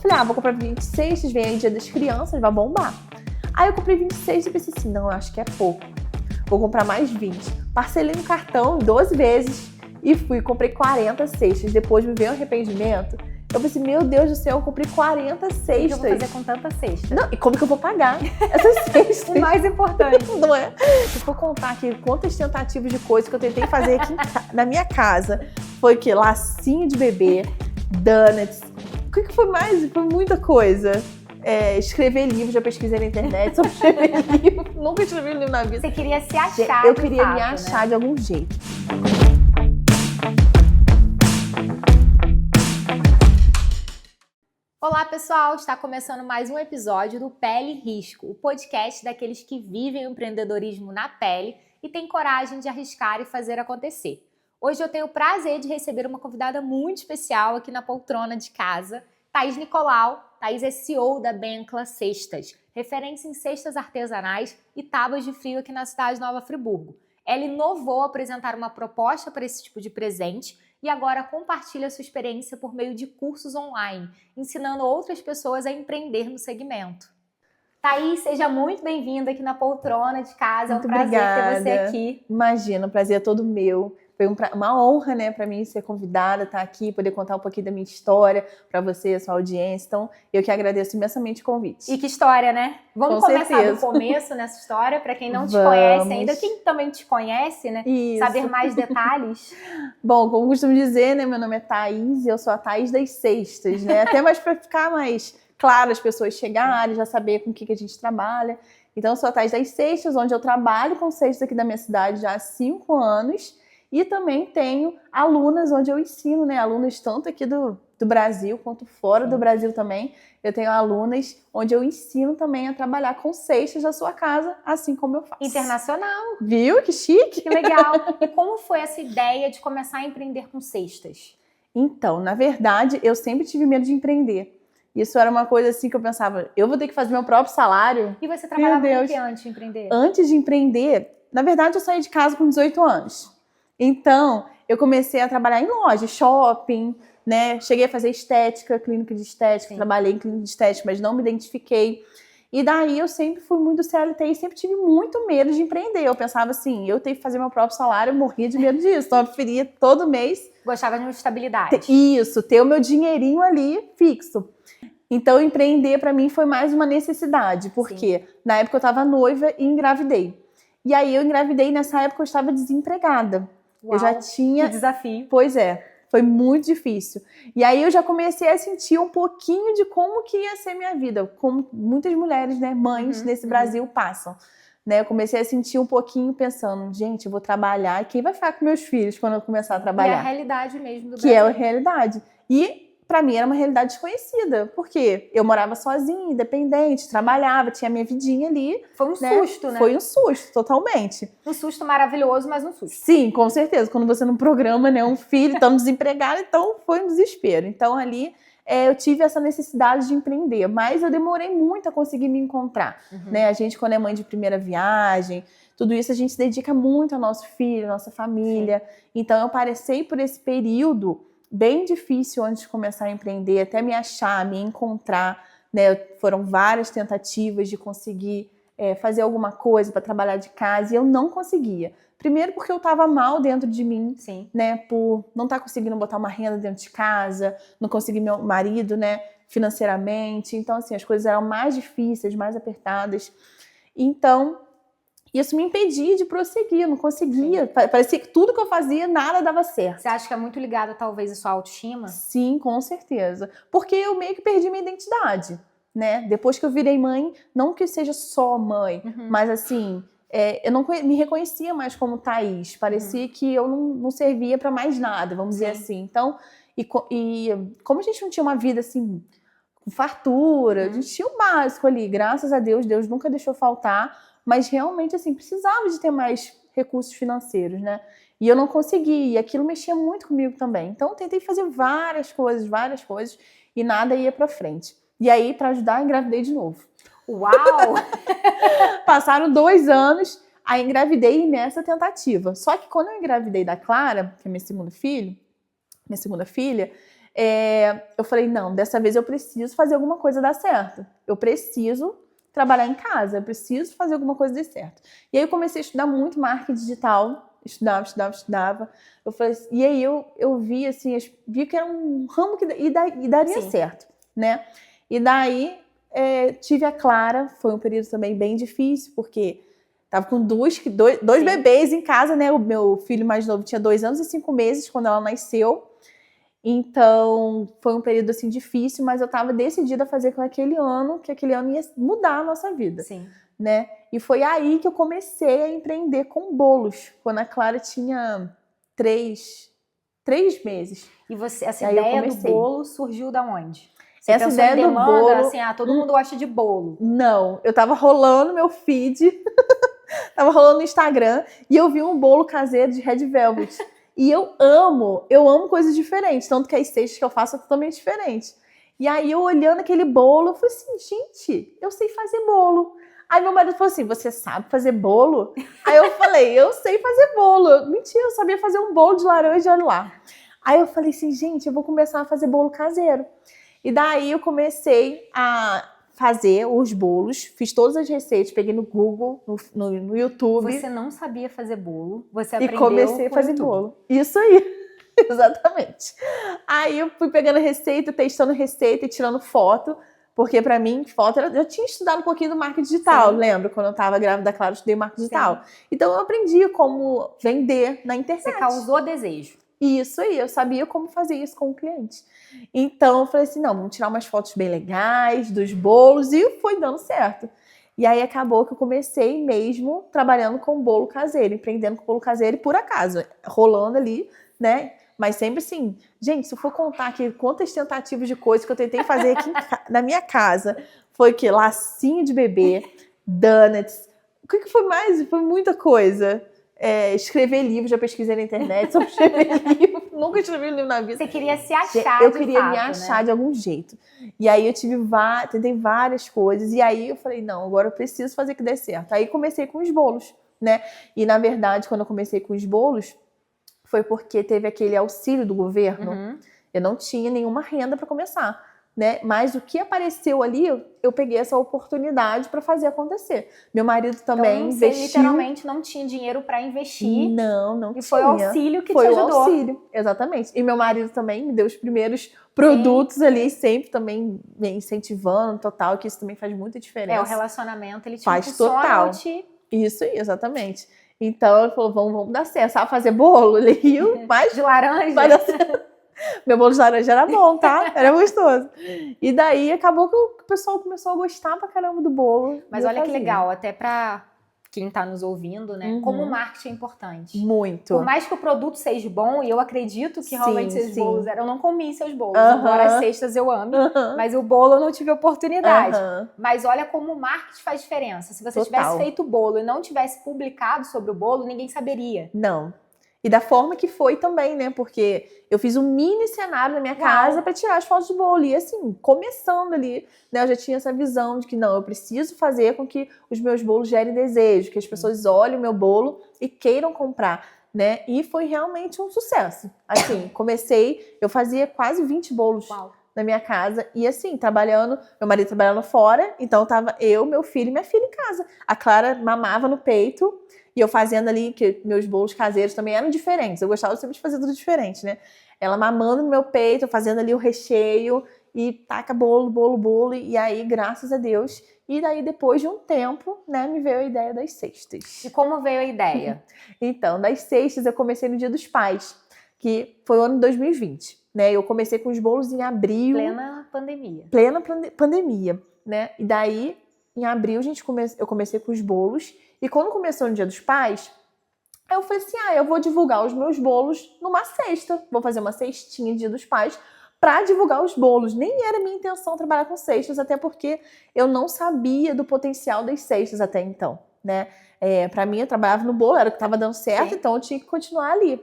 Falei, vou comprar 20 cestas, vem aí Dia das Crianças, vai bombar. Aí eu comprei 20 cestas e pensei assim, não, eu acho que é pouco. Vou comprar mais 20. Parcelei no cartão 12 vezes e comprei 40 cestas. Depois me veio um arrependimento. Eu pensei, meu Deus do céu, eu comprei 40 cestas. O que eu vou fazer com tanta cesta? Não, e como que eu vou pagar essas cestas? O mais importante. Não é? Se for contar aqui quantas tentativas de coisas que eu tentei fazer aqui na minha casa, foi o quê? Lacinho de bebê, donuts. O que foi mais? Foi muita coisa. Escrever livro, já pesquisei na internet sobre escrever livro. Nunca escrevi livro na vida. Você queria se achar. Eu queria me achar de algum jeito. Olá, pessoal! Está começando mais um episódio do Pele e Risco, o podcast daqueles que vivem o empreendedorismo na pele e têm coragem de arriscar e fazer acontecer. Hoje eu tenho o prazer de receber uma convidada muito especial aqui na poltrona de casa, Thaís Nicolau. Thaís é CEO da Bencla Cestas, referência em cestas artesanais e tábuas de frio aqui na cidade de Nova Friburgo. Ela inovou apresentar uma proposta para esse tipo de presente e agora compartilha sua experiência por meio de cursos online, ensinando outras pessoas a empreender no segmento. Thaís, seja muito bem-vinda aqui na poltrona de casa. Muito é um prazer obrigada. ter você aqui. Imagina, o prazer é todo meu. Foi uma honra, né, para mim ser convidada, estar aqui, poder contar um pouquinho da minha história para você, a sua audiência. Então, eu que agradeço imensamente o convite. E que história, né? Vamos começar do começo nessa história, para quem não te conhece ainda. Quem também te conhece, né? Isso. Saber mais detalhes. Bom, como costumo dizer, né, meu nome é Thaís e eu sou a Thaís das Cestas, né? Até mais para ficar mais claro, as pessoas chegarem, já saber com o que a gente trabalha. Então, eu sou a Thaís das Cestas, onde eu trabalho com cestas aqui da minha cidade já há 5 anos. E também tenho alunas onde eu ensino, né? Alunas tanto aqui do Brasil quanto fora do Brasil também. Eu tenho alunas onde eu ensino também a trabalhar com cestas da sua casa, assim como eu faço. Internacional. Viu? Que chique! Que legal! E como foi essa ideia de começar a empreender com cestas? Então, na verdade, eu sempre tive medo de empreender. Isso era uma coisa assim que eu pensava, eu vou ter que fazer meu próprio salário. E você trabalhava com o que antes de empreender? Antes de empreender, na verdade, eu saí de casa com 18 anos. Então, eu comecei a trabalhar em loja, shopping, né? Cheguei a fazer estética, clínica de estética, trabalhei em clínica de estética, mas não me identifiquei. E daí eu sempre fui muito CLT e sempre tive muito medo de empreender. Eu pensava assim, eu tenho que fazer meu próprio salário, eu morria de medo disso. Então eu preferia todo mês... Gostava de uma estabilidade. Isso, ter o meu dinheirinho ali fixo. Então empreender para mim foi mais uma necessidade, porque na época eu estava noiva e engravidei. E aí eu engravidei, nessa época eu estava desempregada. Uau, eu já tinha... Que desafio. Pois é, foi muito difícil. E aí eu já comecei a sentir um pouquinho de como que ia ser minha vida, como muitas mulheres, né, mães nesse Brasil passam. Né, eu comecei a sentir um pouquinho pensando, gente, eu vou trabalhar, e quem vai ficar com meus filhos quando eu começar a trabalhar? E a realidade mesmo do Brasil. Que é a realidade. E para mim era uma realidade desconhecida, porque eu morava sozinha, independente, trabalhava, tinha minha vidinha ali. Foi um susto, né? Foi um susto, totalmente. Um susto maravilhoso, mas um susto. Sim, com certeza. Quando você não programa, né, um filho, estamos desempregados, então foi um desespero. Então ali eu tive essa necessidade de empreender, mas eu demorei muito a conseguir me encontrar. Né? A gente, quando é mãe de primeira viagem, tudo isso a gente se dedica muito ao nosso filho, à nossa família. Então eu passei por esse período bem difícil antes de começar a empreender, até me achar, me encontrar, né? Foram várias tentativas de conseguir fazer alguma coisa para trabalhar de casa e eu não conseguia. Primeiro porque eu estava mal dentro de mim, né? Por não estar conseguindo botar uma renda dentro de casa, não conseguir meu marido, né? Financeiramente. Então, assim, as coisas eram mais difíceis, mais apertadas. Então, isso me impedia de prosseguir, eu não conseguia. Parecia que tudo que eu fazia, nada dava certo. Você acha que é muito ligado, talvez, à sua autoestima? Sim, com certeza. Porque eu meio que perdi minha identidade, né? Depois que eu virei mãe, não que seja só mãe, mas assim, eu não me reconhecia mais como Thaís. Parecia que eu não servia para mais nada, vamos dizer assim. Então, e como a gente não tinha uma vida assim, com fartura, a gente tinha o básico ali, graças a Deus, Deus nunca deixou faltar. Mas realmente, assim, precisava de ter mais recursos financeiros, né? E eu não consegui, e aquilo mexia muito comigo também. Então, eu tentei fazer várias coisas, e nada ia pra frente. E aí, para ajudar, engravidei de novo. Uau! Passaram 2 anos, aí engravidei nessa tentativa. Só que quando eu engravidei da Clara, que é minha segunda filha, eu falei, não, dessa vez eu preciso fazer alguma coisa dar certo. Eu preciso trabalhar em casa, eu preciso fazer alguma coisa dar certo. E aí eu comecei a estudar muito marketing digital, estudava. Eu falei, e aí eu vi, assim, vi que era um ramo que daria certo, né? E daí tive a Clara, foi um período também bem difícil, porque tava com dois bebês em casa, né? O meu filho mais novo tinha 2 anos e 5 meses quando ela nasceu. Então, foi um período, assim, difícil, mas eu tava decidida a fazer que aquele ano ia mudar a nossa vida. Sim. Né? E foi aí que eu comecei a empreender com bolos, quando a Clara tinha 3 meses. E essa ideia do bolo surgiu da onde? Você essa pensou ideia em demanda, do bolo, assim, todo mundo gosta de bolo. Não, eu tava rolando meu feed, tava rolando no Instagram, e eu vi um bolo caseiro de Red Velvet. E eu amo coisas diferentes, tanto que as cestas que eu faço são totalmente diferentes. E aí, eu olhando aquele bolo, eu falei assim, gente, eu sei fazer bolo. Aí meu marido falou assim, você sabe fazer bolo? Aí eu falei, eu sei fazer bolo. Mentira, eu sabia fazer um bolo de laranja, olha lá. Aí eu falei assim, gente, eu vou começar a fazer bolo caseiro. E daí eu comecei a fazer os bolos, fiz todas as receitas, peguei no Google, no YouTube. Você não sabia fazer bolo, você aprendeu e comecei a fazer bolo. Isso aí, exatamente. Aí eu fui pegando receita, testando receita e tirando foto, porque pra mim, foto, eu tinha estudado um pouquinho do marketing digital, lembra? Quando eu tava grávida da Clara, eu estudei marketing digital. Então eu aprendi como vender na internet. Você causou desejo. Isso aí, eu sabia como fazer isso com o cliente. Então eu falei assim, não, vamos tirar umas fotos bem legais dos bolos, e foi dando certo. E aí acabou que eu comecei mesmo trabalhando com bolo caseiro, empreendendo com bolo caseiro, e por acaso, rolando ali, né? Mas sempre assim, gente, se eu for contar aqui quantas tentativas de coisas que eu tentei fazer aqui na minha casa, foi o quê? Lacinho de bebê, donuts, o que foi mais? Foi muita coisa. Escrever livro, já pesquisei na internet sobre escrever livro, nunca escrevi um livro na vida. Você queria se achar Eu queria me fato, achar, né? de algum jeito. E aí eu tentei várias coisas, e aí eu falei, não, agora eu preciso fazer que dê certo. Aí comecei com os bolos, né? E na verdade, quando eu comecei com os bolos, foi porque teve aquele auxílio do governo. Eu não tinha nenhuma renda para começar, né? Mas o que apareceu ali, eu peguei essa oportunidade para fazer acontecer. Meu marido também investiu. Você literalmente não tinha dinheiro para investir. Não tinha. E foi o auxílio que te ajudou. Foi o auxílio, exatamente. E meu marido também me deu os primeiros produtos ali, sempre também me incentivando, total, que isso também faz muita diferença. O relacionamento, ele te faz total. Isso aí, exatamente. Então, ele falou, vamos dar certo. Sabe fazer bolo? Ele riu, mas... De laranja? Vai dar certo. Meu bolo de laranja era bom, tá? Era gostoso. E daí, acabou que o pessoal começou a gostar pra caramba do bolo. Mas olha que legal, até pra quem tá nos ouvindo, né? Como o marketing é importante. Muito. Por mais que o produto seja bom, e eu acredito que realmente seus bolos eram... Eu não comi seus bolos, embora as cestas eu ame, mas o bolo eu não tive oportunidade. Mas olha como o marketing faz diferença. Se você tivesse feito o bolo e não tivesse publicado sobre o bolo, ninguém saberia. Não. E da forma que foi também, né? Porque eu fiz um mini cenário na minha casa para tirar as fotos do bolo. E assim, começando ali, né? Eu já tinha essa visão de que não, eu preciso fazer com que os meus bolos gerem desejo, que as pessoas olhem o meu bolo e queiram comprar, né? E foi realmente um sucesso. Assim, eu fazia quase 20 bolos na minha casa. E assim, meu marido trabalhando fora, então tava eu, meu filho e minha filha em casa. A Clara mamava no peito. E eu fazendo ali, que meus bolos caseiros também eram diferentes. Eu gostava sempre de fazer tudo diferente, né? Ela mamando no meu peito, eu fazendo ali o recheio. E taca bolo. E aí, graças a Deus. E daí, depois de um tempo, né, me veio a ideia das cestas. E como veio a ideia? Então, das cestas eu comecei no Dia dos Pais, que foi o ano de 2020. Né? Eu comecei com os bolos em abril. Plena pandemia. Plena pandemia, né? E daí, em abril, eu comecei com os bolos. E quando começou no Dia dos Pais, eu falei assim, eu vou divulgar os meus bolos numa cesta. Vou fazer uma cestinha de Dia dos Pais para divulgar os bolos. Nem era minha intenção trabalhar com cestas, até porque eu não sabia do potencial das cestas até então, né? Para mim, eu trabalhava no bolo, era o que estava dando certo, então eu tinha que continuar ali.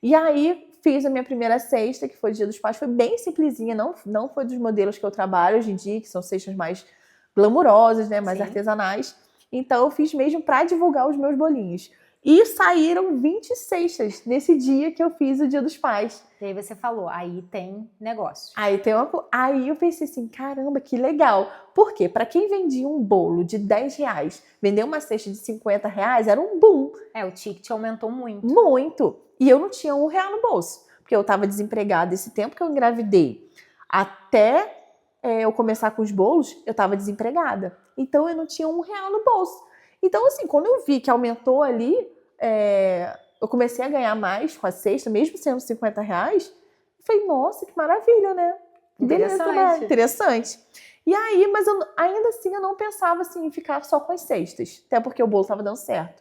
E aí, fiz a minha primeira cesta, que foi Dia dos Pais. Foi bem simplesinha, não foi dos modelos que eu trabalho hoje em dia, que são cestas mais glamourosas, né? Mais artesanais. Então, eu fiz mesmo para divulgar os meus bolinhos. E saíram 20 cestas nesse dia que eu fiz o Dia dos Pais. E aí você falou, aí tem negócio. Aí eu pensei assim, caramba, que legal. Por quê? Para quem vendia um bolo de R$10, vender uma cesta de R$50 era um boom. O ticket aumentou muito. Muito. E eu não tinha R$1 no bolso. Porque eu estava desempregada esse tempo que eu engravidei. Até eu começar com os bolos, eu estava desempregada. Então eu não tinha R$1 no bolso. Então, assim, quando eu vi que aumentou ali, eu comecei a ganhar mais com a cesta, mesmo sendo R$50, eu falei, nossa, que maravilha, né? Que beleza, né? Interessante. E aí, mas ainda assim, eu não pensava assim, em ficar só com as cestas, até porque o bolo estava dando certo.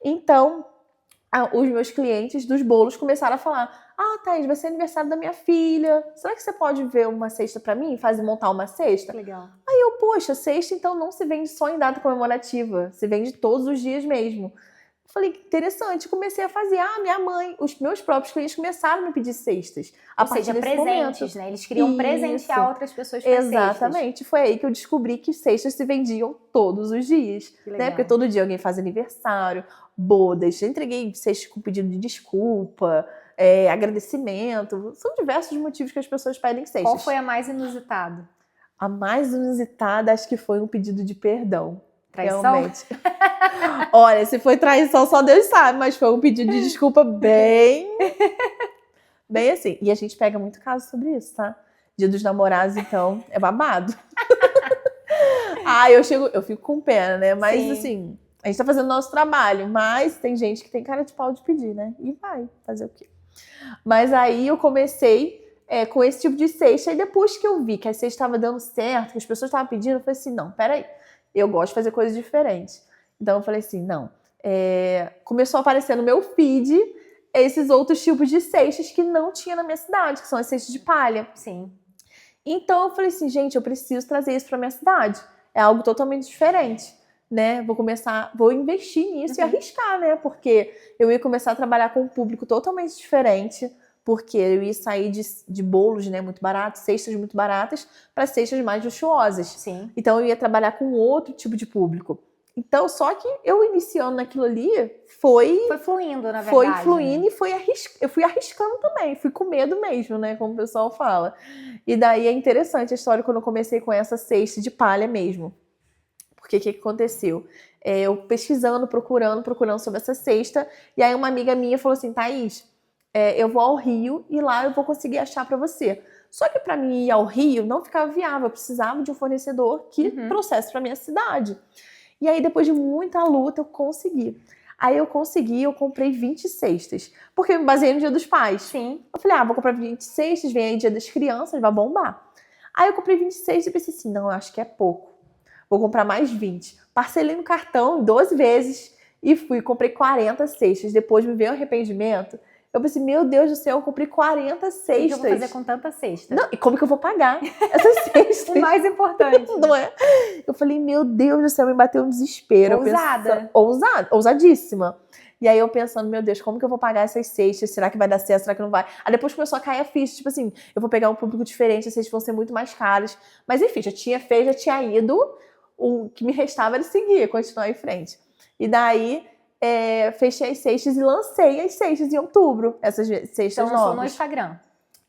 Então, os meus clientes dos bolos começaram a falar, Thaís, vai ser aniversário da minha filha, será que você pode ver uma cesta pra mim? Montar uma cesta? Legal. Aí eu, poxa, cesta então não se vende só em data comemorativa, se vende todos os dias mesmo. Falei, interessante, comecei a fazer. Minha mãe, os meus próprios clientes começaram a me pedir cestas. Ou seja, presentes, né? Eles queriam presentear outras pessoas com Exatamente. cestas. Foi aí que eu descobri que cestas se vendiam todos os dias. Né? Porque todo dia alguém faz aniversário, bodas. Já entreguei cestas com pedido de desculpa, agradecimento. São diversos motivos que as pessoas pedem cestas. Qual foi a mais inusitada? A mais inusitada, acho que foi um pedido de perdão. Traição? Realmente. Olha, se foi traição, só Deus sabe, mas foi um pedido de desculpa bem assim. E a gente pega muito caso sobre isso, tá? Dia dos namorados, então, é babado. Eu fico com pena, né? Mas, Sim. assim, a gente tá fazendo o nosso trabalho, mas tem gente que tem cara de pau de pedir, né? E vai fazer o quê? Mas aí eu comecei com esse tipo de cesta, e depois que eu vi que a cesta estava dando certo, que as pessoas estavam pedindo, eu falei assim, não, peraí, eu gosto de fazer coisas diferentes. Então eu falei assim, não. Começou a aparecer no meu feed esses outros tipos de cestas que não tinha na minha cidade, que são as cestas de palha. Sim. Então eu falei assim, gente, eu preciso trazer isso para minha cidade. É algo totalmente diferente, né? Vou investir nisso e arriscar, né? Porque eu ia começar a trabalhar com um público totalmente diferente, porque eu ia sair de bolos, né, muito baratos, cestas muito baratas, para cestas mais luxuosas. Sim. Então eu ia trabalhar com outro tipo de público. Então, só que eu iniciando naquilo ali, foi fluindo, na verdade. Foi fluindo, né? E eu fui arriscando também, fui com medo mesmo, né, como o pessoal fala. E daí é interessante a história quando eu comecei com essa cesta de palha mesmo. Porque o que aconteceu? Eu pesquisando, procurando sobre essa cesta, e aí uma amiga minha falou assim, Thaís, eu vou ao Rio e lá eu vou conseguir achar para você. Só que para mim ir ao Rio não ficava viável, eu precisava de um fornecedor que trouxesse para minha cidade. E aí depois de muita luta eu consegui. Aí eu comprei 20 cestas, porque eu me baseei no Dia dos Pais. Sim. Eu falei, vou comprar 20 cestas, vem aí Dia das Crianças, vai bombar. Aí eu comprei 20 cestas e pensei assim, não, eu acho que é pouco. Vou comprar mais 20. Parcelei no cartão 12 vezes e comprei 40 cestas. Depois me veio um arrependimento. Eu pensei, meu Deus do céu, eu comprei 40 cestas. O que eu vou fazer com tanta cesta? Não, e como que eu vou pagar essas cestas? O mais importante. Não é? Eu falei, meu Deus do céu, me bateu um desespero. Ousada. Ousadíssima. E aí eu pensando, meu Deus, como que eu vou pagar essas cestas? Será que vai dar certo? Será que não vai? Aí depois começou a cair a ficha, tipo assim, eu vou pegar um público diferente, as cestas vão ser muito mais caras. Mas enfim, já tinha ido, o que me restava era seguir, continuar em frente. E daí fechei as cestas e lancei as cestas em outubro, essas cestas novas. Lançou no Instagram.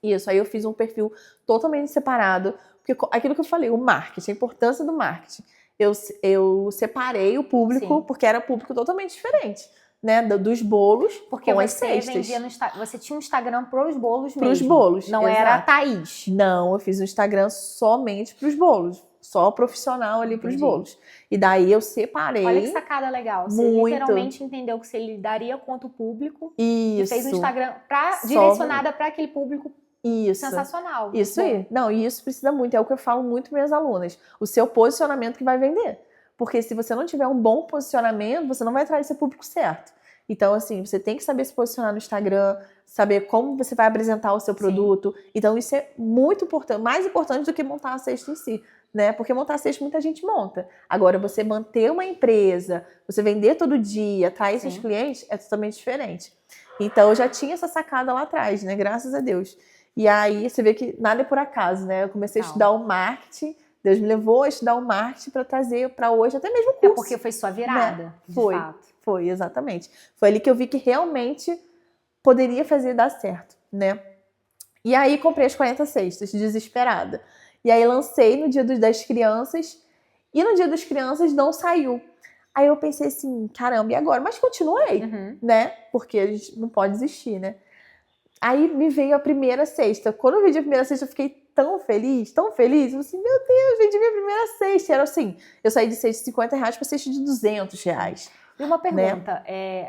Isso, aí eu fiz um perfil totalmente separado, porque aquilo que eu falei, o marketing, a importância do marketing. Eu separei o público, porque era um público totalmente diferente, né, dos bolos porque com você as cestas. Vendia você tinha um Instagram pros bolos mesmo. Pros bolos, não exato. Era a Thaís. Não, eu fiz um Instagram somente pros bolos. Só profissional ali pros bolos. E daí eu separei. Olha que sacada legal. Você literalmente entendeu que você lidaria com o público. Isso. E fez um Instagram direcionada para aquele público. Isso. Sensacional. Isso aí. Não, e isso precisa muito. É o que eu falo muito para minhas alunas. O seu posicionamento que vai vender. Porque se você não tiver um bom posicionamento, você não vai atrair seu público certo. Então, assim, você tem que saber se posicionar no Instagram, saber como você vai apresentar o seu produto. Então, isso é muito importante, mais importante do que montar a cesta em si, né? Porque montar a cesta muita gente monta. Agora, você manter uma empresa, você vender todo dia, atrair seus clientes, é totalmente diferente. Então, eu já tinha essa sacada lá atrás, né? Graças a Deus. E aí, você vê que nada é por acaso, né? Eu comecei a estudar o marketing Deus me levou a estudar o marketing para trazer para hoje até mesmo o curso. É porque foi sua virada, né? de Foi, fato. foi, exatamente. Foi ali que eu vi que realmente poderia fazer dar certo, né? E aí comprei as 40 cestas, desesperada. E aí lancei no Dia das Crianças, e no Dia das Crianças não saiu. Aí eu pensei assim, caramba, e agora? Mas continuei, né? Porque a gente não pode desistir, né? Aí me veio a primeira cesta. Quando eu vendi a primeira cesta, eu fiquei tão feliz, tão feliz. Eu assim, meu Deus, vendi minha primeira cesta. E era assim, eu saí de cesta de R$50 para cesta de R$200. E uma pergunta,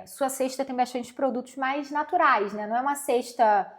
sua cesta tem bastante produtos mais naturais, né? Não é uma cesta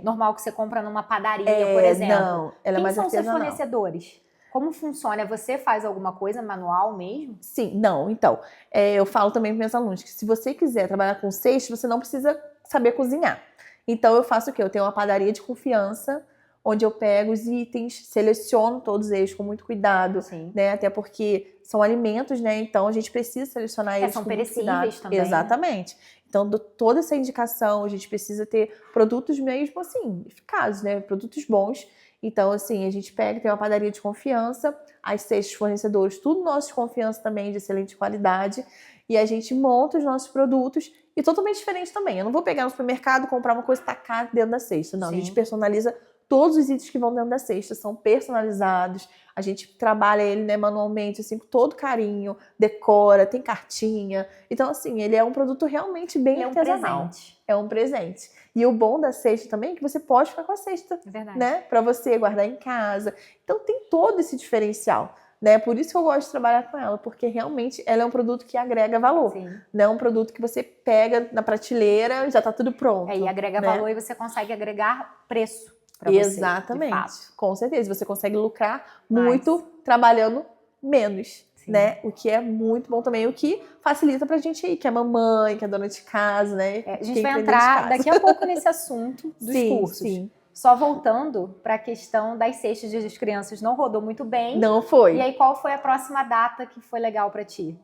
normal que você compra numa padaria, por exemplo. Não, ela é mais artesanal. Quem são seus fornecedores? Como funciona? Você faz alguma coisa manual mesmo? Sim, não. Então, eu falo também para meus alunos que se você quiser trabalhar com cesta, você não precisa saber cozinhar. Então, eu faço o quê? Eu tenho uma padaria de confiança, onde eu pego os itens, seleciono todos eles com muito cuidado, né? Até porque são alimentos, né? Então, a gente precisa selecionar eles com muito cuidado. São perecíveis também. Exatamente. Né? Então, toda essa indicação, a gente precisa ter produtos mesmo, assim, eficazes, né? Produtos bons. Então, assim, a gente pega, tem uma padaria de confiança, as cestas fornecedores, tudo nosso de confiança também, de excelente qualidade, e a gente monta os nossos produtos, e totalmente diferente também. Eu não vou pegar no supermercado, comprar uma coisa e tacar dentro da cesta, não. Sim. A gente personaliza todos os itens que vão dentro da cesta, são personalizados, a gente trabalha ele, né, manualmente, assim, com todo carinho, decora, tem cartinha. Então, assim, ele é um produto realmente bem artesanal. É um presente. E o bom da cesta também é que você pode ficar com a cesta, né, para você guardar em casa. Então, tem todo esse diferencial, né? Por isso que eu gosto de trabalhar com ela, porque realmente ela é um produto que agrega valor. Sim. Não é um produto que você pega na prateleira e já tá tudo pronto. E agrega valor e você consegue agregar preço. Exatamente, com certeza. Você consegue lucrar muito trabalhando menos, né? O que é muito bom também, o que facilita pra gente aí, que é mamãe, que é dona de casa, né? A gente vai entrar daqui a pouco nesse assunto dos cursos. Sim. Só voltando para a questão das cestas das crianças, não rodou muito bem. Não foi. E aí, qual foi a próxima data que foi legal para ti?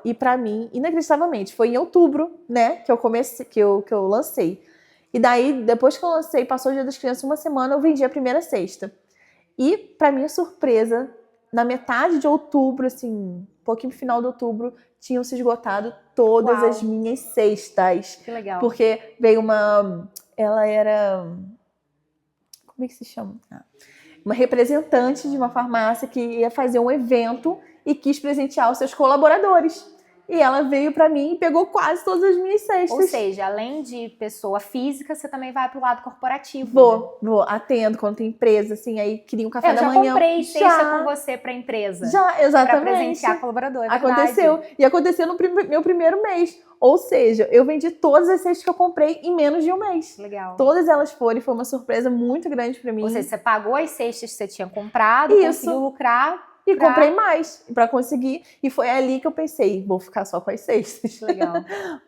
E para mim, inacreditavelmente, foi em outubro, né, que eu comecei, que eu lancei. E daí, depois que eu lancei, passou o Dia das Crianças, uma semana, eu vendi a primeira cesta. E, para minha surpresa, na metade de outubro, assim, um pouquinho no final de outubro, tinham se esgotado todas as minhas cestas. Que legal. Porque veio ela era... Como é que se chama? Uma representante de uma farmácia que ia fazer um evento e quis presentear os seus colaboradores. E ela veio pra mim e pegou quase todas as minhas cestas. Ou seja, além de pessoa física, você também vai pro lado corporativo. Vou, atendo quando tem empresa, assim, aí queria um café da manhã. Eu já comprei cesta com você pra empresa. Já, exatamente. Pra presentear colaborador, Aconteceu. E aconteceu no meu primeiro mês. Ou seja, eu vendi todas as cestas que eu comprei em menos de um mês. Legal. Todas elas foram, e foi uma surpresa muito grande pra mim. Ou seja, você pagou as cestas que você tinha comprado, conseguiu lucrar. E comprei mais para conseguir. E foi ali que eu pensei, vou ficar só com as cestas. Legal.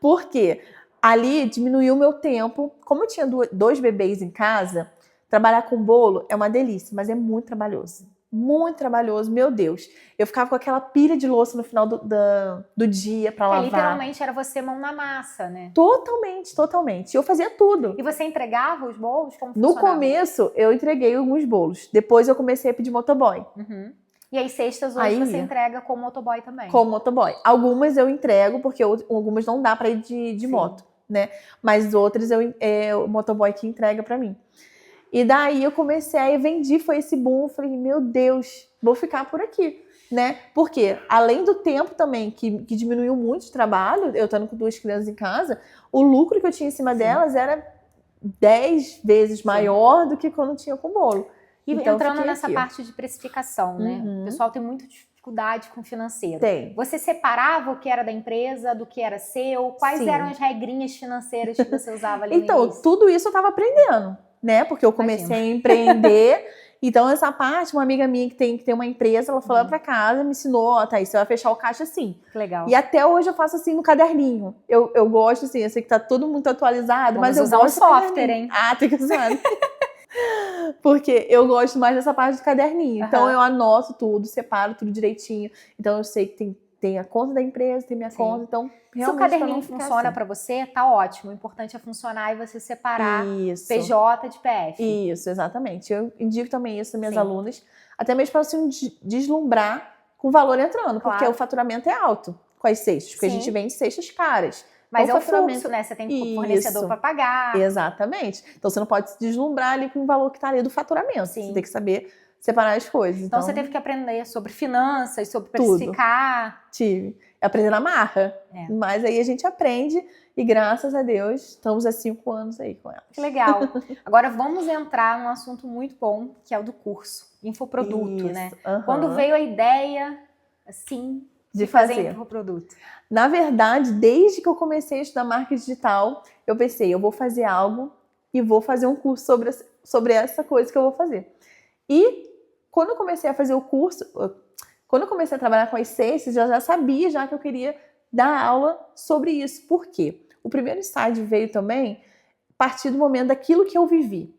Por quê? Ali diminuiu o meu tempo. Como eu tinha 2 bebês em casa, trabalhar com bolo é uma delícia, mas é muito trabalhoso. Muito trabalhoso, meu Deus. Eu ficava com aquela pilha de louça no final do dia para lavar. Literalmente era você mão na massa, né? Totalmente. Eu fazia tudo. E você entregava os bolos? Como funcionava? No começo, eu entreguei alguns bolos. Depois eu comecei a pedir motoboy. E as cestas hoje você entrega com motoboy também? Com motoboy. Algumas eu entrego, porque algumas não dá para ir de moto, né? Mas outras o motoboy que entrega para mim. E daí eu comecei, aí vendi, foi esse boom. Eu falei, meu Deus, vou ficar por aqui, né? Porque além do tempo também, que diminuiu muito de trabalho, eu estando com 2 crianças em casa, o lucro que eu tinha em cima delas era 10 vezes maior do que quando tinha com bolo. E então, entrando nessa parte de precificação, né? O pessoal tem muita dificuldade com o financeiro. Tem. Você separava o que era da empresa, do que era seu? Quais eram as regrinhas financeiras que você usava ali então, no início? Tudo isso eu estava aprendendo, né? Porque eu comecei a empreender. Então, essa parte, uma amiga minha que tem uma empresa, ela foi lá pra casa, me ensinou, Thaís, você vai fechar o caixa assim. Legal. E até hoje eu faço assim no caderninho. Eu gosto assim, eu sei que tá todo mundo atualizado, mas eu usar gosto um software, hein? Tem que usar. Porque eu gosto mais dessa parte do caderninho. Então eu anoto tudo, separo tudo direitinho. Então eu sei que tem a conta da empresa, tem minha conta. Então, se o caderninho funciona para você, tá ótimo. O importante é funcionar e você separar PJ de PF. Isso, exatamente. Eu indico também isso às minhas alunas. Até mesmo para assim, deslumbrar com o valor entrando, porque Claro. o faturamento é alto com as cestas, porque a Sim. gente vende cestas caras. Mas Então, é o fluxo, né? Você tem fornecedor Isso. para pagar. Exatamente. Então você não pode se deslumbrar ali com o valor que está ali do faturamento. Sim. Você tem que saber separar as coisas. Então você teve que aprender sobre finanças, sobre precificar. Tive. Aprender na marra. É. Mas aí a gente aprende e graças a Deus estamos há 5 anos aí com ela. Que legal. Agora vamos entrar num assunto muito bom, que é o do curso. Infoproduto, né? Quando veio a ideia, assim, de fazer infoproduto? Na verdade, desde que eu comecei a estudar marketing digital, eu pensei, eu vou fazer algo e vou fazer um curso sobre essa coisa que eu vou fazer. E quando eu comecei a fazer o curso, quando eu comecei a trabalhar com as cestas, eu já sabia já que eu queria dar aula sobre isso. Por quê? O primeiro insight veio também a partir do momento daquilo que eu vivi.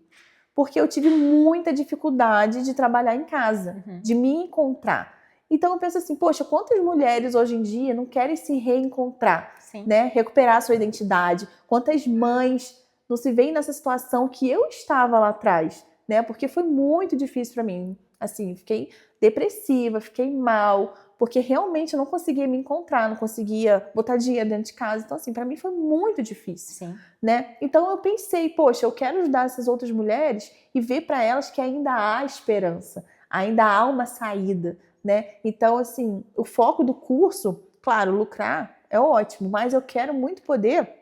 Porque eu tive muita dificuldade de trabalhar em casa, de me encontrar. Então eu penso assim, poxa, quantas mulheres hoje em dia não querem se reencontrar, né? Recuperar a sua identidade? Quantas mães não se veem nessa situação que eu estava lá atrás, né? Porque foi muito difícil para mim. Assim, fiquei depressiva, fiquei mal, porque realmente eu não conseguia me encontrar, não conseguia botar dinheiro dentro de casa. Então, assim, para mim foi muito difícil, né? Então eu pensei, poxa, eu quero ajudar essas outras mulheres e ver para elas que ainda há esperança, ainda há uma saída, né? Então, assim, o foco do curso, claro, lucrar é ótimo, mas eu quero muito poder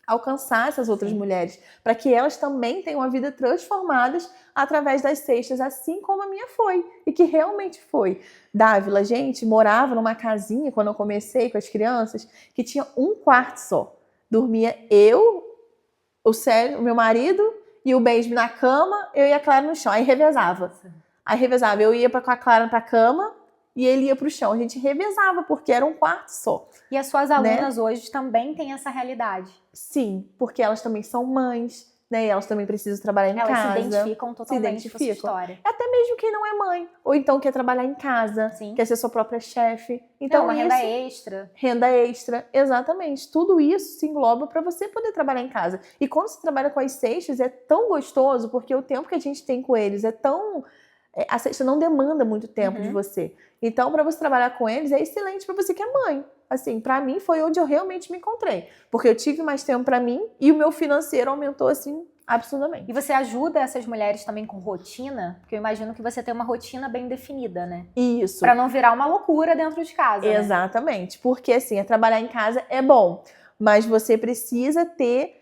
alcançar essas outras mulheres, para que elas também tenham a vida transformadas através das cestas, assim como a minha foi, e que realmente foi. Dávila, a gente morava numa casinha, quando eu comecei com as crianças, que tinha um quarto só. Dormia eu, o Célio, o meu marido, e o Benjamin na cama, eu e a Clara no chão. Aí revezava. Eu ia com a Clara pra cama, e ele ia pro chão. A gente revezava, porque era um quarto só. E as suas alunas hoje também têm essa realidade? Sim, porque elas também são mães, né? E elas também precisam trabalhar em casa. Elas se identificam totalmente com a sua história. Até mesmo quem não é mãe. Ou então quer trabalhar em casa, quer ser sua própria chefe. Então, uma renda extra. Renda extra, exatamente. Tudo isso se engloba para você poder trabalhar em casa. E quando você trabalha com as cestas, é tão gostoso, porque o tempo que a gente tem com eles é tão... A cesta não demanda muito tempo de você. Então, para você trabalhar com eles, é excelente para você que é mãe. Assim, para mim, foi onde eu realmente me encontrei. Porque eu tive mais tempo para mim e o meu financeiro aumentou, assim, absurdamente. E você ajuda essas mulheres também com rotina? Porque eu imagino que você tem uma rotina bem definida, né? Isso. Para não virar uma loucura dentro de casa, Exatamente. Né? Porque, assim, trabalhar em casa é bom. Mas você precisa ter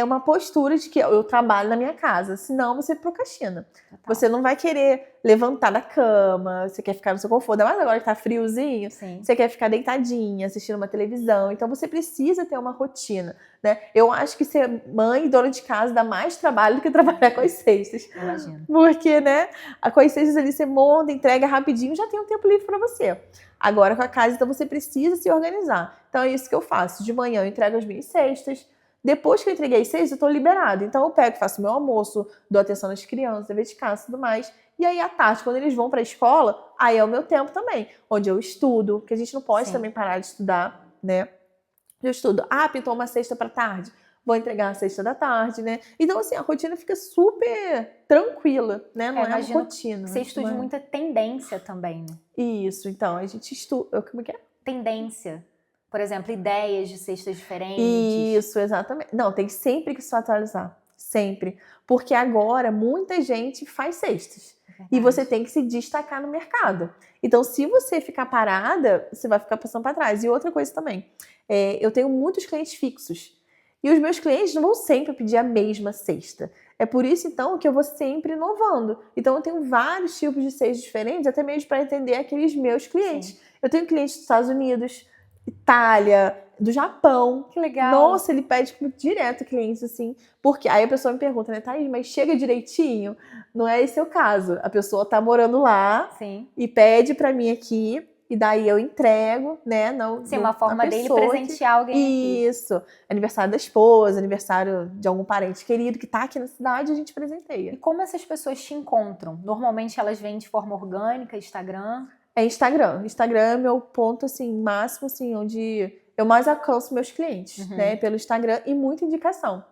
uma postura de que eu trabalho na minha casa, senão você procrastina. Você não vai querer levantar da cama, você quer ficar no seu conforto, ainda mais agora que tá friozinho, você quer ficar deitadinha, assistindo uma televisão, então você precisa ter uma rotina, né? Eu acho que ser mãe e dona de casa dá mais trabalho do que trabalhar com as cestas. Imagino. Porque, né, com as cestas ali você monta, entrega rapidinho, já tem um tempo livre para você. Agora com a casa, então você precisa se organizar. Então é isso que eu faço. De manhã eu entrego as minhas cestas. Depois que eu entreguei 6, eu tô liberada. Então eu pego, faço meu almoço, dou atenção nas crianças, dever de casa e tudo mais. E aí à tarde, quando eles vão pra escola, aí é o meu tempo também. Onde eu estudo, porque a gente não pode também parar de estudar, né? Eu estudo. Pintou uma cesta pra tarde. Vou entregar a cesta da tarde, né? Então, assim, a rotina fica super tranquila, né? Não é uma rotina. Você estuda muita tendência também, né? Isso, então, a gente estuda... Como que é? Tendência. Por exemplo, ideias de cestas diferentes. Isso, exatamente. Não, tem sempre que se atualizar. Sempre. Porque agora muita gente faz cestas. E você tem que se destacar no mercado. Então, se você ficar parada, você vai ficar passando para trás. E outra coisa também, eu tenho muitos clientes fixos. E os meus clientes não vão sempre pedir a mesma cesta. É por isso, então, que eu vou sempre inovando. Então, eu tenho vários tipos de cestas diferentes, até mesmo para atender aqueles meus clientes. Eu tenho clientes dos Estados Unidos, Itália, do Japão. Que legal. Nossa, ele pede direto clientes, assim. Porque aí a pessoa me pergunta, né, Thaís, mas chega direitinho? Não é esse o caso. A pessoa tá morando lá e pede pra mim aqui, e daí eu entrego, né? Uma forma dele presentear alguém aqui. Isso. Aniversário da esposa, aniversário de algum parente querido que tá aqui na cidade, a gente presenteia. E como essas pessoas te encontram? Normalmente elas vêm de forma orgânica, Instagram? É Instagram. Instagram é meu ponto, assim, máximo, assim, onde eu mais alcanço meus clientes, né? Pelo Instagram e muita indicação.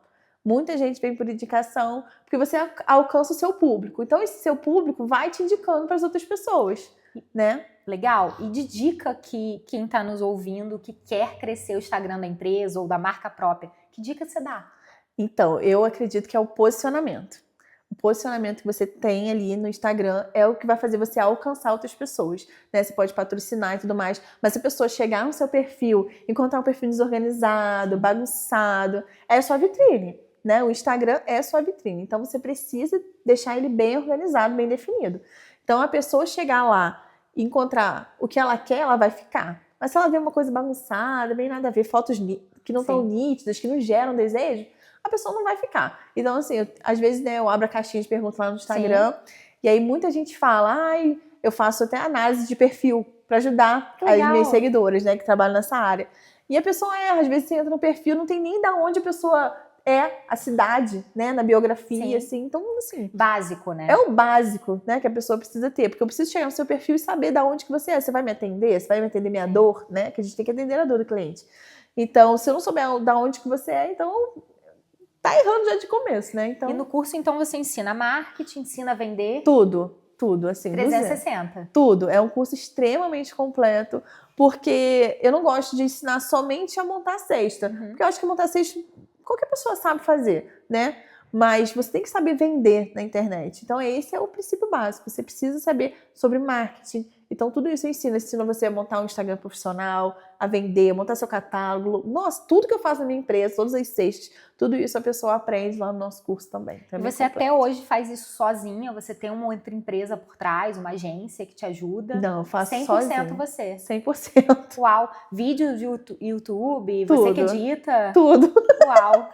Muita gente vem por indicação, porque você alcança o seu público. Então, esse seu público vai te indicando para as outras pessoas, né? Legal. E de dica que quem está nos ouvindo, que quer crescer o Instagram da empresa ou da marca própria, que dica você dá? Então, eu acredito que é o posicionamento. O posicionamento que você tem ali no Instagram é o que vai fazer você alcançar outras pessoas, né? Você pode patrocinar e tudo mais, mas se a pessoa chegar no seu perfil, encontrar um perfil desorganizado, bagunçado, é a sua vitrine, né? O Instagram é a sua vitrine, então você precisa deixar ele bem organizado, bem definido. Então, a pessoa chegar lá e encontrar o que ela quer, ela vai ficar. Mas se ela vê uma coisa bagunçada, bem nada a ver, fotos que não estão nítidas, que não geram desejo, a pessoa não vai ficar. Então, assim, às vezes, né, eu abro a caixinha de perguntas lá no Instagram, e aí muita gente fala, ai, eu faço até análise de perfil para ajudar as minhas seguidoras, né, que trabalham nessa área. E a pessoa às vezes você entra no perfil, não tem nem da onde a pessoa a cidade, né, na biografia, assim, então, assim... Básico, né? É o básico, né, que a pessoa precisa ter, porque eu preciso chegar no seu perfil e saber da onde que você é. Você vai me atender? Você vai me atender minha dor, né, que a gente tem que atender a dor do cliente. Então, se eu não souber da onde que você é, então... tá errando já de começo, né? Então... E no curso, então, você ensina marketing, ensina a vender? Tudo, assim. 360. Tudo. É um curso extremamente completo, porque eu não gosto de ensinar somente a montar cesta. Porque eu acho que montar cesta, qualquer pessoa sabe fazer, né? Mas você tem que saber vender na internet. Então, esse é o princípio básico. Você precisa saber sobre marketing. Então, tudo isso eu ensino. Eu ensino você a montar um Instagram profissional, a vender, montar seu catálogo. Nossa, tudo que eu faço na minha empresa, todas as cestas, tudo isso a pessoa aprende lá no nosso curso também. E você até hoje faz isso sozinha? Você tem uma outra empresa por trás, uma agência que te ajuda? Não, eu faço 100% sozinha. você? 100%. Uau! Vídeos de YouTube? Tudo. Você que edita? Tudo. Uau!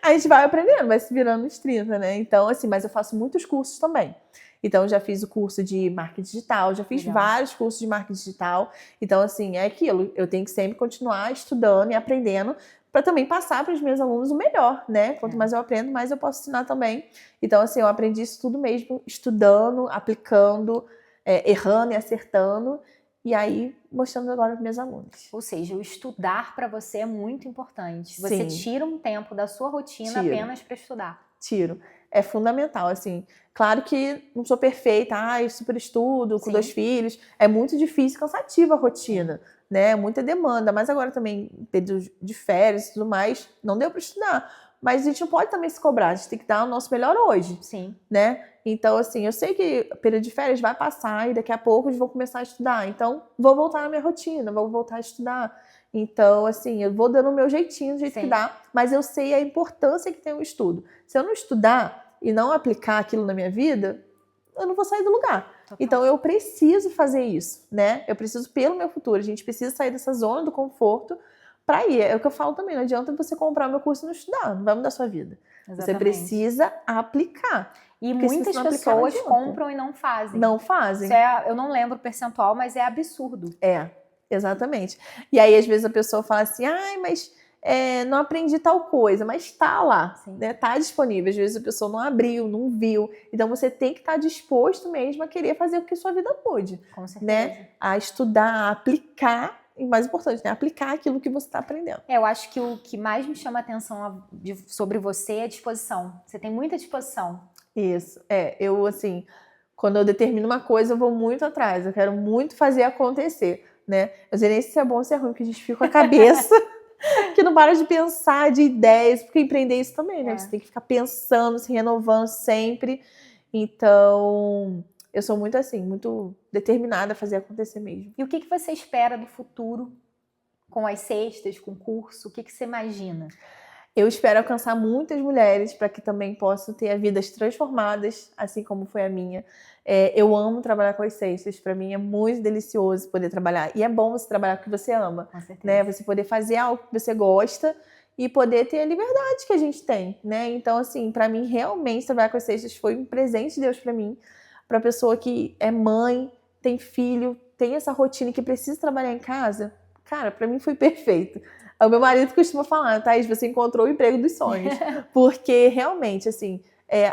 A gente vai aprendendo, vai se virando nos 30, né? Então, assim, mas eu faço muitos cursos também. Então, já fiz o curso de marketing digital, já fiz vários cursos de marketing digital. Então, assim, é aquilo. Eu tenho que sempre continuar estudando e aprendendo para também passar para os meus alunos o melhor, né? Quanto mais eu aprendo, mais eu posso ensinar também. Então, assim, eu aprendi isso tudo mesmo, estudando, aplicando, errando e acertando. E aí, mostrando agora para meus alunos. Ou seja, o estudar para você é muito importante. Você tira um tempo da sua rotina apenas para estudar. Tiro. É fundamental, assim. Claro que não sou perfeita, super estudo, com 2 filhos. É muito difícil, cansativa a rotina, né? Muita demanda. Mas agora também, período de férias e tudo mais, não deu para estudar. Mas a gente não pode também se cobrar, a gente tem que dar o nosso melhor hoje. Sim. Né? Então, assim, eu sei que o período de férias vai passar e daqui a pouco eu vou começar a estudar. Então, vou voltar na minha rotina, vou voltar a estudar. Então, assim, eu vou dando o meu jeitinho, do jeito que dá, mas eu sei a importância que tem o estudo. Se eu não estudar e não aplicar aquilo na minha vida, eu não vou sair do lugar. Total. Então, eu preciso fazer isso, né? Eu preciso pelo meu futuro. A gente precisa sair dessa zona do conforto para ir. É o que eu falo também, não adianta você comprar o meu curso e não estudar, não vai mudar a sua vida. Exatamente. Você precisa aplicar. E muitas pessoas compram e não fazem. Não fazem. Isso eu não lembro o percentual, mas é absurdo. Exatamente. E aí, às vezes, a pessoa fala assim, mas não aprendi tal coisa, mas tá lá, né? Tá disponível. Às vezes a pessoa não abriu, não viu. Então, você tem que estar disposto mesmo a querer fazer o que sua vida pôde. Com certeza. Né? A estudar, a aplicar, e mais importante, né? Aplicar aquilo que você está aprendendo. Eu acho que o que mais me chama a atenção sobre você é a disposição. Você tem muita disposição. Isso. Eu, assim, quando eu determino uma coisa, eu vou muito atrás. Eu quero muito fazer acontecer, né? Eu sei nem se é bom ou se é ruim, porque a gente fica com a cabeça que não para de pensar, de ideias, porque empreender isso também, né? Você tem que ficar pensando, se renovando sempre. Então, eu sou muito assim, muito determinada a fazer acontecer mesmo. E o que você espera do futuro com as cestas, com o curso? O que você imagina? Eu espero alcançar muitas mulheres para que também possam ter vidas transformadas, assim como foi a minha. Eu amo trabalhar com as cestas, para mim é muito delicioso poder trabalhar. E é bom você trabalhar com o que você ama, né? Você poder fazer algo que você gosta e poder ter a liberdade que a gente tem, né? Então, assim, para mim, realmente, trabalhar com as cestas foi um presente de Deus para mim. Para pessoa que é mãe, tem filho, tem essa rotina e que precisa trabalhar em casa, cara, para mim foi perfeito. O meu marido costuma falar, Thaís, você encontrou o emprego dos sonhos. Porque realmente, assim,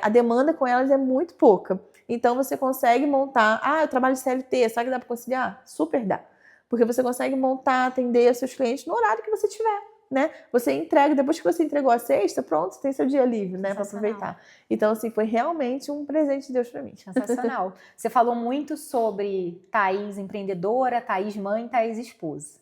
a demanda com elas é muito pouca. Então você consegue montar, eu trabalho de CLT, sabe que dá para conciliar? Super dá. Porque você consegue montar, atender os seus clientes no horário que você tiver, né? Você entrega, depois que você entregou a cesta, pronto, você tem seu dia livre, né? Para aproveitar. Então, assim, foi realmente um presente de Deus para mim. Sensacional. Você falou muito sobre Thaís empreendedora, Thaís mãe, Thaís esposa.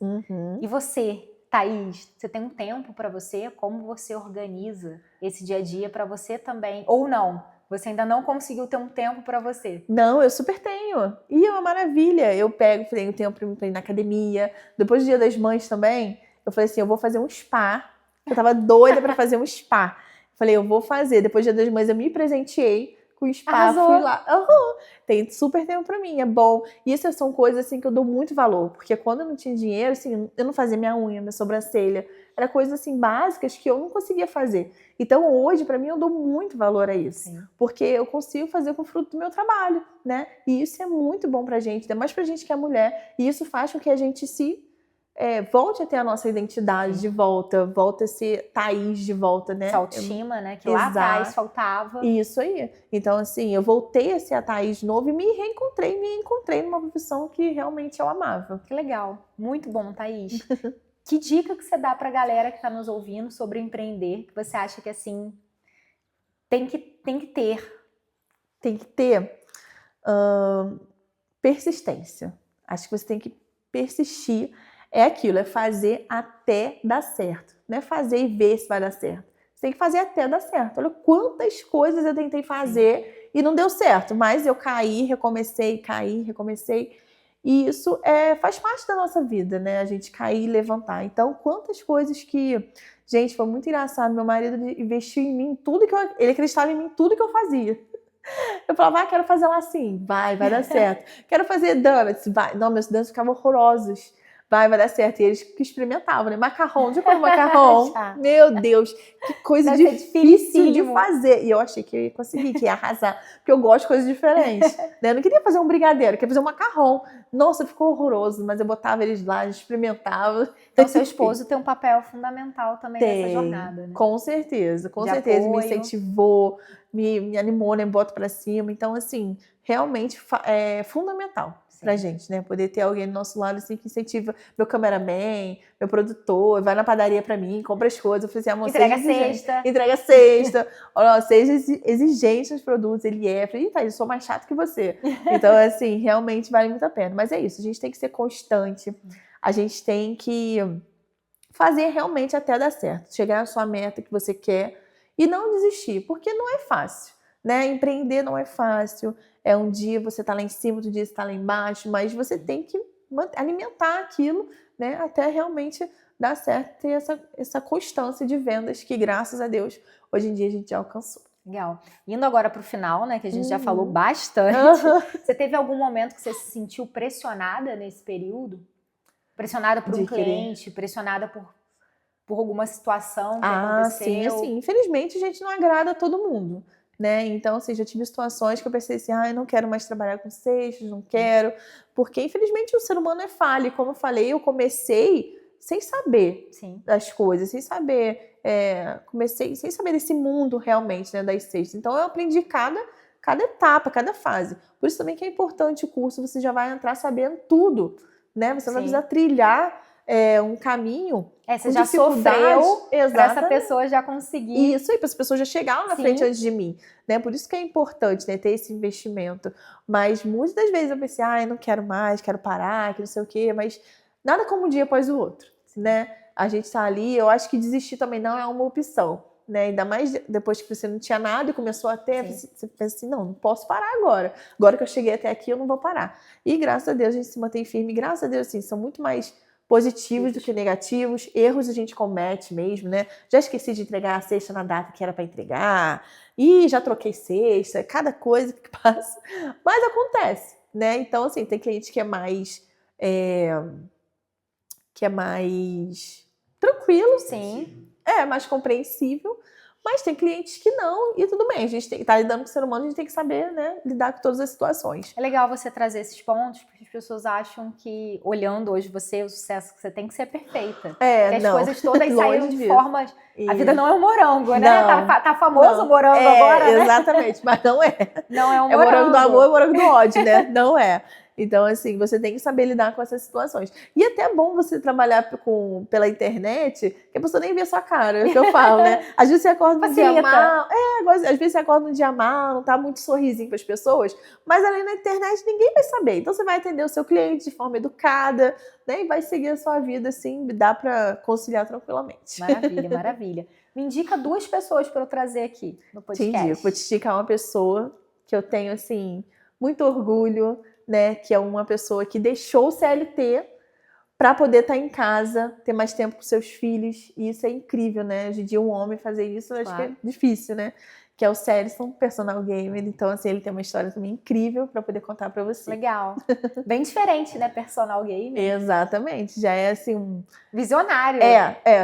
E você, Thaís, você tem um tempo para você? Como você organiza esse dia a dia para você também? Ou não? Você ainda não conseguiu ter um tempo para você? Não, eu super tenho. E é uma maravilha. Eu tenho tempo para ir na academia. Depois do Dia das Mães também, eu falei assim, eu vou fazer um spa. Eu tava doida para fazer um spa. Falei, eu vou fazer. Depois do Dia das Mães, eu me presenteei com o spa. Arrasou. Fui lá. Tem super tempo para mim, é bom. E essas são coisas assim que eu dou muito valor. Porque quando eu não tinha dinheiro, assim, eu não fazia minha unha, minha sobrancelha. Era coisas assim básicas que eu não conseguia fazer. Então hoje, para mim, eu dou muito valor a isso. Sim. Porque eu consigo fazer com o fruto do meu trabalho, né? E isso é muito bom pra gente, ainda mais pra gente que é mulher. E isso faz com que a gente volte a ter a nossa identidade de volta, volta a ser Thaís de volta, né? Essa autoestima, né? Que lá atrás faltava. Isso aí. Então, assim, eu voltei a ser a Thaís de novo e me encontrei numa profissão que realmente eu amava. Que legal. Muito bom, Thaís. Que dica que você dá pra galera que tá nos ouvindo sobre empreender, que você acha que, assim, tem que ter? Tem que ter persistência. Acho que você tem que persistir. É aquilo, é fazer até dar certo. Não é fazer e ver se vai dar certo. Você tem que fazer até dar certo. Olha quantas coisas eu tentei fazer e não deu certo. Mas eu caí, recomecei. E isso faz parte da nossa vida, né? A gente cair e levantar. Então, quantas coisas que... Gente, foi muito engraçado. Meu marido investiu em mim tudo que ele acreditava em mim, tudo que eu fazia. Eu falava, quero fazer lá assim. Vai dar certo. Quero fazer donuts. Vai. Não, meus donuts ficavam horrorosos. Vai dar certo. E eles que experimentavam, né? Macarrão, de como macarrão? Meu Deus, que coisa difícil de fazer. E eu achei que eu ia conseguir, que ia arrasar. Porque eu gosto de coisas diferentes. Né? Eu não queria fazer um brigadeiro, eu queria fazer um macarrão. Nossa, ficou horroroso, mas eu botava eles lá, experimentava. Então, seu esposo tem um papel fundamental também nessa jornada, né? Com certeza, com de certeza. Apoio. Me incentivou, me animou, né? Me bota pra cima. Então, assim, realmente é fundamental pra gente, né? Poder ter alguém do nosso lado, assim, que incentiva meu cameraman, meu produtor, vai na padaria pra mim, compra as coisas. Eu falei assim, amor, entrega cesta. Olha, seja exigente nos produtos, ele é. Eu falei, eu sou mais chato que você. Então, assim, realmente vale muito a pena. Mas é isso, a gente tem que ser constante. A gente tem que fazer realmente até dar certo. Chegar na sua meta que você quer e não desistir, porque não é fácil, né? Empreender não é fácil. Um dia você tá lá em cima, outro dia você tá lá embaixo, mas você tem que alimentar aquilo, né? Até realmente dar certo, ter essa constância de vendas que, graças a Deus, hoje em dia a gente já alcançou. Legal. Indo agora pro final, né? Que a gente já falou bastante. Você teve algum momento que você se sentiu pressionada nesse período? Pressionada por um cliente, pressionada por alguma situação que aconteceu? Sim. Infelizmente, a gente não agrada a todo mundo. Né? Então, assim, já tive situações que eu pensei assim, eu não quero mais trabalhar com cestas, não quero, porque infelizmente o ser humano é falho, e como eu falei, eu comecei sem saber das coisas, sem saber, comecei sem saber desse mundo realmente, né, das cestas. Então eu aprendi cada etapa, cada fase. Por isso também que é importante o curso, você já vai entrar sabendo tudo, né? Você não vai precisar trilhar um caminho. Você já sofreu para essa pessoa já conseguir. Isso aí, para essa pessoa já chegar lá na frente antes de mim. Né? Por isso que é importante, né, ter esse investimento. Mas muitas das vezes eu pensei, eu não quero mais, quero parar, que não sei o quê. Mas nada como um dia após o outro. Né? A gente tá ali, eu acho que desistir também não é uma opção. Né? Ainda mais depois que você não tinha nada e começou a ter, você pensa assim, não posso parar agora. Agora que eu cheguei até aqui, eu não vou parar. E graças a Deus a gente se mantém firme. Graças a Deus, assim, são muito mais positivos do que negativos, erros a gente comete mesmo, né? Já esqueci de entregar a cesta na data que era para entregar, e já troquei cesta, cada coisa que passa, mas acontece, né? Então, assim, tem cliente que é mais tranquilo, mais compreensível, mas tem clientes que não, e tudo bem, a gente tá lidando com o ser humano, a gente tem que saber, né, lidar com todas as situações. É legal você trazer esses pontos, porque as pessoas acham que, olhando hoje você, o sucesso que você tem que ser perfeita. Que as coisas todas saíram de formas... A vida não é um morango, né? Tá famoso o morango agora, né? Exatamente, mas não é. Não é um morango. É morango do amor e morango do ódio, né? Não é. Então, assim, você tem que saber lidar com essas situações. E até é bom você trabalhar pela internet, que a pessoa nem vê a sua cara, é o que eu falo, né? Às vezes você acorda num dia mal, às vezes você acorda num dia mal, não tá muito sorrisinho para as pessoas, mas ali na internet ninguém vai saber. Então, você vai atender o seu cliente de forma educada, né? E vai seguir a sua vida, assim, dá para conciliar tranquilamente. Maravilha, maravilha. Me indica 2 pessoas para eu trazer aqui no podcast. Te indico, vou te indicar uma pessoa que eu tenho, assim, muito orgulho, né? Que é uma pessoa que deixou o CLT para poder estar em casa, ter mais tempo com seus filhos. E isso é incrível, né? Hoje em dia um homem fazer isso, eu acho que é difícil, né? Que é o Célison, personal gamer. Então, assim, ele tem uma história também incrível para poder contar para você. Legal. Bem diferente, né? Personal gamer. Exatamente. Já é, assim, visionário.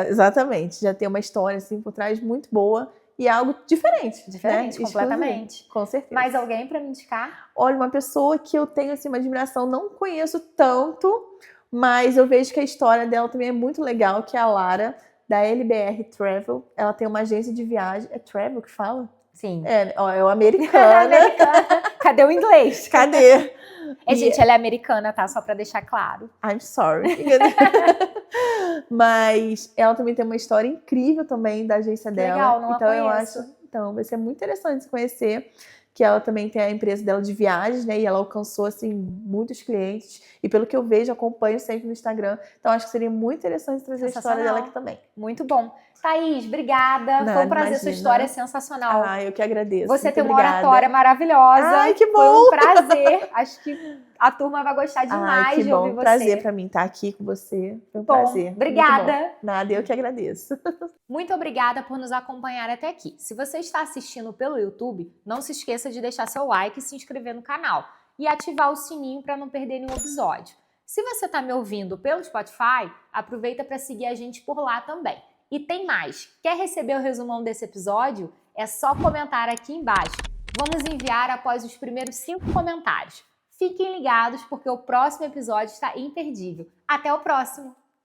Exatamente. Já tem uma história, assim, por trás muito boa. E é algo diferente. Diferente, né? Completamente. Com certeza. Mais alguém para me indicar? Olha, uma pessoa que eu tenho, assim, uma admiração, não conheço tanto, mas eu vejo que a história dela também é muito legal, que é a Lara, da LBR Travel. Ela tem uma agência de viagem. É Travel que fala? Sim. É o americana. Cadê o inglês? Cadê? Gente, ela é americana, tá? Só pra deixar claro. I'm sorry. Mas ela também tem uma história incrível também da agência dela. Legal, não então a eu conheço. acho, então vai ser muito interessante se conhecer. Que ela também tem a empresa dela de viagens, né? E ela alcançou, assim, muitos clientes. E pelo que eu vejo, acompanho sempre no Instagram. Então, acho que seria muito interessante trazer a história dela aqui também. Muito bom. Thaís, obrigada. Foi um prazer, sua história é sensacional. Eu que agradeço. Você tem uma oratória maravilhosa. Ai, que bom! Foi um prazer. Acho que a turma vai gostar demais de ouvir você. Prazer pra mim estar aqui com você. Foi um prazer. Obrigada. Nada, eu que agradeço. Muito obrigada por nos acompanhar até aqui. Se você está assistindo pelo YouTube, não se esqueça de deixar seu like e se inscrever no canal. E ativar o sininho para não perder nenhum episódio. Se você está me ouvindo pelo Spotify, aproveita para seguir a gente por lá também. E tem mais. Quer receber o resumão desse episódio? É só comentar aqui embaixo. Vamos enviar após os primeiros 5 comentários. Fiquem ligados porque o próximo episódio está imperdível. Até o próximo!